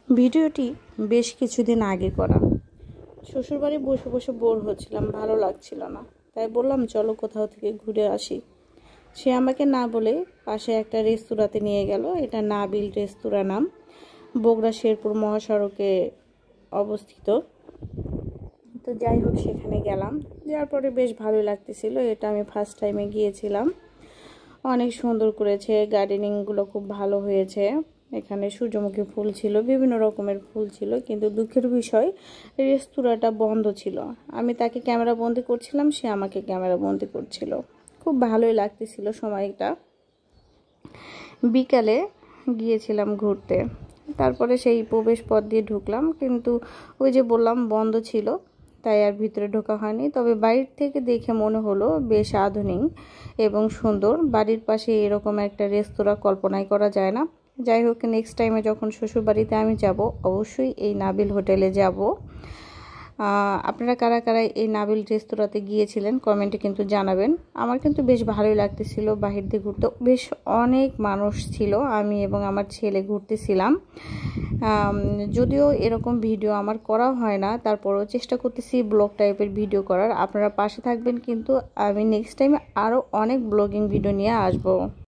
ভিডিওটি বেশ কিছুদিন আগে করা। শ্বশুরবাড়ি বসে বসে বোর হচ্ছিলাম, ভালো লাগছিল না, তাই বললাম চলো কোথাও থেকে ঘুরে আসি। সে আমাকে না বলে পাশে একটা রেস্তোরাঁতে নিয়ে গেল। এটা নাবিল রেস্তোরাঁ নাম, বগুড়া শেরপুর মহাসড়কে অবস্থিত। তো যাই হোক, সেখানে গেলাম, যার পরে বেশ ভালো লাগতেছিল। এটা আমি ফার্স্ট টাইমে গিয়েছিলাম। অনেক সুন্দর করেছে, গার্ডেনিংগুলো খুব ভালো হয়েছে। এখানে সূর্যমুখী ফুল ছিল, বিভিন্ন রকমের ফুল ছিল, কিন্তু দুঃখের বিষয় রেস্তোরাঁটা বন্ধ ছিল। আমি তাকে ক্যামেরা বন্দি করছিলাম, সে আমাকে ক্যামেরা বন্দি করছিল। খুব ভালোই লাগতেছিল সময়টা। বিকালে গিয়েছিলাম ঘুরতে, তারপরে সেই প্রবেশ পথ দিয়ে ঢুকলাম, কিন্তু ওই যে বললাম বন্ধ ছিল, তাই আর ভিতরে ঢোকা হয়নি। তবে বাইরে থেকে দেখে মনে হলো বেশ আধুনিক এবং সুন্দর। বাড়ির পাশে এরকম একটা রেস্তোরাঁ কল্পনাই করা যায় না। যাই হোক, নেক্সট টাইমে যখন শ্বশুরবাড়িতে আমি যাব, অবশ্যই এই নাবিল হোটেলে যাব। আপনারা কারা কারা এই নাবিল রেস্তোরাঁতে গিয়েছিলেন কমেন্টে কিন্তু জানাবেন। আমার কিন্তু বেশ ভালোই লাগতেছিল বাহির দিয়ে ঘুরতে। বেশ অনেক মানুষ ছিল, আমি এবং আমার ছেলে ঘুরতেছিলাম। যদিও এরকম ভিডিও আমার করা হয় না, তারপরও চেষ্টা করতেছি ব্লগ টাইপের ভিডিও করার। আপনারা পাশে থাকবেন, কিন্তু আমি নেক্সট টাইমে আরও অনেক ব্লগিং ভিডিও নিয়ে আসবো।